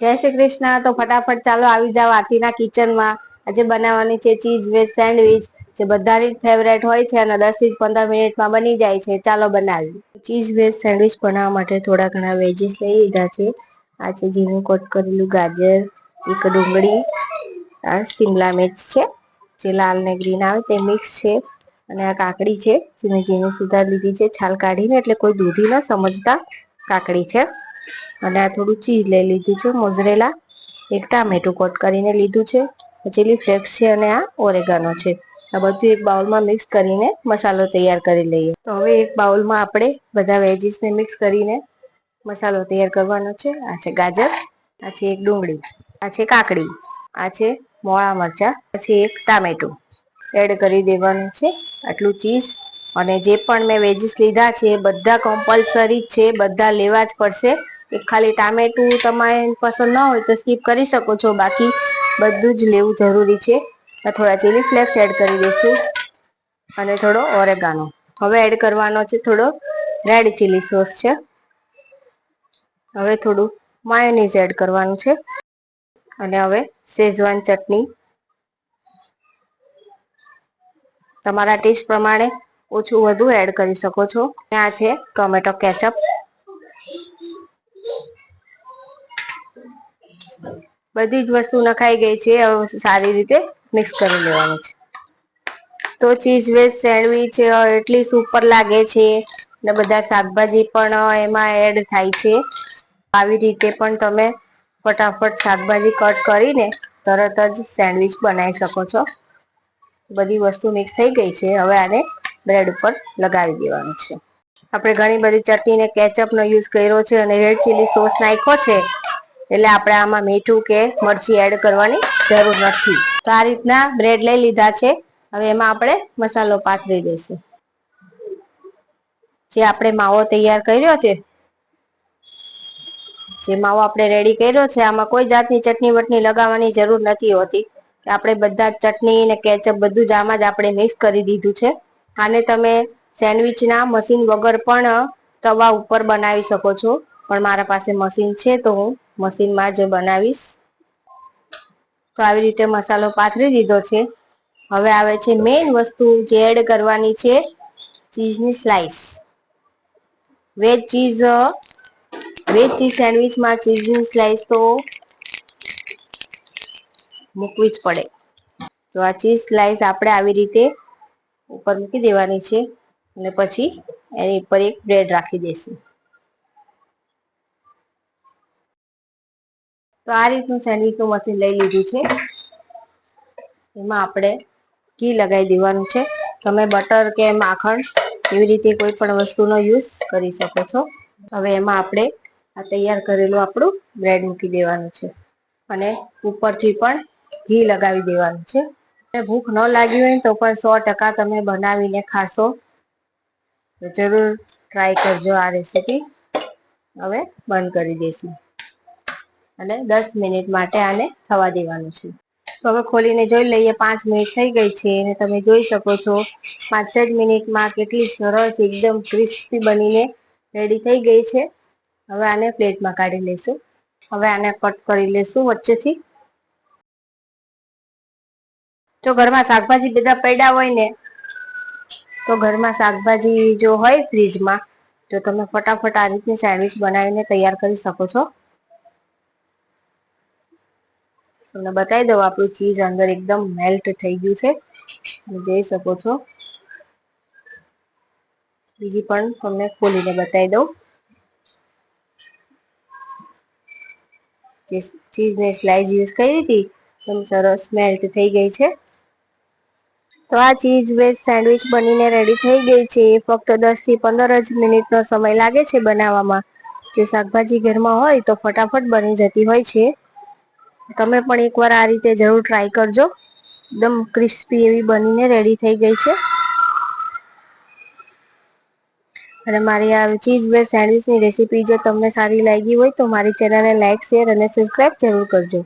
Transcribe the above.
જય શ્રી કૃષ્ણ। તો ફટાફટ ચાલો આવી જાવ આરતીના કિચનમાં। આજે બનાવવાની છે ચીઝ વેજ સેન્ડવીચ, જે બધાની ફેવરેટ હોય છે અને 10 થી 15 મિનિટમાં બની જાય છે। ચાલો બનાવીએ। ચીઝ વેજ સેન્ડવીચ બનાવવા માટે થોડા ઘણા વેજીસ લઈ લીધા છે। આ છે ઝીણું કટ કરેલું ગાજર, એક ડુંગળી, આ શિમલા મિર્ચ છે જે લાલ ને ગ્રીન આવે તે મિક્સ છે, અને આ કાકડી છે જેને ઝીણી સુધારી લીધી છે છાલ કાઢીને, એટલે કોઈ દૂધી ન સમજતા કાકડી છે। અને આ થોડું ચીઝ લઈ લીધું છે મોઝરેલા, એક ટામેટું કટ કરીને લીધું છે, ચીલી ફ્લેક્સ છે અને આ ઓરેગાનો છે। આ બધું એક બાઉલમાં મિક્સ કરીને મસાલો તૈયાર કરી લઈએ। તો હવે એક બાઉલમાં આપણે બધા વેજીસને મિક્સ કરીને મસાલો તૈયાર કરવાનો છે। આ છે ગાજર, આ છે એક ડુંગળી, આ છે કાકડી, આ છે મોળા મરચા, પછી એક ટામેટું એડ કરી દેવાનું છે। આટલું ચીઝ અને જે પણ મેં વેજીસ લીધા છે બધા કમ્પલસરી છે, બધા લેવા જ પડશે। એક ખાલી ટામેટું તમારે પસંદ ન હોય તો સ્કીપ કરી શકો છો, બાકી બધું જ લેવું જરૂરી છે। થોડા ચીલી ફ્લેક્સ એડ કરી દઈશું અને થોડો ઓરેગાનો। હવે એડ કરવાનો છે થોડો રેડ ચીલી સોસ છે। હવે થોડું માયોનીઝ એડ કરવાનું છે, અને હવે શેઝવાન ચટણી તમારા ટેસ્ટ પ્રમાણે ઓછું વધુ એડ કરી શકો છો। આ છે ટોમેટો કેચઅપ, બધી જ વસ્તુ નખાઈ ગઈ છે। હવે સારી રીતે મિક્સ કરી લેવાનું છે। તો ચીઝ વેજ સેન્ડવીચ એટલી સુપર લાગે છે, ને બધા શાકભાજી પણ એમાં એડ થાય છે। આવી રીતે પણ તમે ફટાફટ શાકભાજી કટ કરીને તરત જ સેન્ડવીચ બનાવી શકો છો। બધી વસ્તુ મિક્સ થઈ ગઈ છે, હવે આને બ્રેડ ઉપર લગાવી દેવાનું છે। આપણે ઘણી બધી ચટણી ને કેચઅપ નો યુઝ કર્યો છે અને રેડ ચીલી સોસ નાખ્યો છે, એટલે આપણે આમાં મીઠું કે મરચી એડ કરવાની જરૂર નથી। તો આ રીતના બ્રેડ લઈ લીધા છે, હવે એમાં આપણે મસાલો પાથરી દઈશું। જે આપણે માવો તૈયાર કર્યો છે, જે માવો આપણે રેડી કર્યો છે, આમાં કોઈ જાતની ચટણી વટણી લગાવવાની જરૂર નથી હોતી। આપણે બધા ચટણી ને કેચઅપ બધું જ આમાં જ આપણે મિક્સ કરી દીધું છે। આને તમે સેન્ડવીચ ના મશીન વગર પણ તવા ઉપર બનાવી શકો છો, પણ મારા પાસે મશીન છે તો હું મશીનમાં જ બનાવીશ। તો આવી રીતે મસાલો પાથરી દીધો છે। હવે આવે છે મેઈન વસ્તુ જે એડ કરવાની છે, ચીઝની સ્લાઈસ। વેજ ચીઝ સેન્ડવીચમાં ચીઝની સ્લાઈસ તો મૂકવી જ પડે। તો આ ચીઝ સ્લાઈસ આપણે આવી રીતે ઉપર મૂકી દેવાની છે, અને પછી એની ઉપર એક બ્રેડ રાખી દઈશું। તો આ રીતનું સેન્ડવીચ નું મશીન લઈ લીધું છે। એમાં આપણે ઘી લગાવી દેવાનું છે। તમે બટર કે માખણ એવી રીતે કોઈ પણ વસ્તુનો યુઝ કરી શકો છો। હવે એમાં આપણે આ તૈયાર કરેલું આપણું બ્રેડ મૂકી દેવાનું છે, અને ઉપરથી પણ ઘી લગાવી દેવાનું છે। ભૂખ ન લાગી હોય તો પણ 100% તમે બનાવીને ખાશો। તો જરૂર ટ્રાય કરજો આ રેસીપી। હવે બંધ કરી દઈશું અને 10 મિનિટ માટે આને થવા દેવાનું છે। તો હવે ખોલીને જોઈ લઈએ। 5 મિનિટ થઈ ગઈ છે, અને તમે જોઈ શકો છો 5 જ મિનિટમાં કેટલી સરસ એકદમ ક્રિસ્પી બનીને રેડી થઈ ગઈ છે। હવે આને પ્લેટમાં કાઢી લઈશું। હવે આને કટ કરી લઈશું વચ્ચેથી। જો ઘરમાં શાકભાજી બધા પડ્યા હોય ને, તો ઘરમાં શાકભાજી જો હોય ફ્રીજમાં, તો તમે ફટાફટ આ રીતની સેન્ડવીચ બનાવીને તૈયાર કરી શકો છો। તમને બતાવી દઉં, આપણું ચીઝ અંદર એકદમ મેલ્ટ થઈ ગયું છે, જોઈ શકો છો। બીજી પણ તમને ખોલીને બતાવી દઉં। જે ચીઝ ને સ્લાઈસ યુઝ કરી હતી એકદમ સરસ મેલ્ટ થઈ ગઈ છે। તો આ ચીઝ વેજ સેન્ડવીચ બનીને રેડી થઈ ગઈ છે। ફક્ત 10 થી 15 જ મિનિટનો સમય લાગે છે બનાવવામાં। જો શાકભાજી ઘરમાં હોય તો ફટાફટ બની જતી હોય છે। તમે પણ એકવાર આ રીતે જરૂર ટ્રાય કરજો। એકદમ ક્રિસ્પી એવી બનીને રેડી થઈ ગઈ છે। અને મારી આ ચીઝ વેજ સેન્ડવીચની રેસીપી જો તમને સારી લાગી હોય તો મારી ચેનલને લાઈક, શેર અને સબસ્ક્રાઇબ જરૂર કરજો।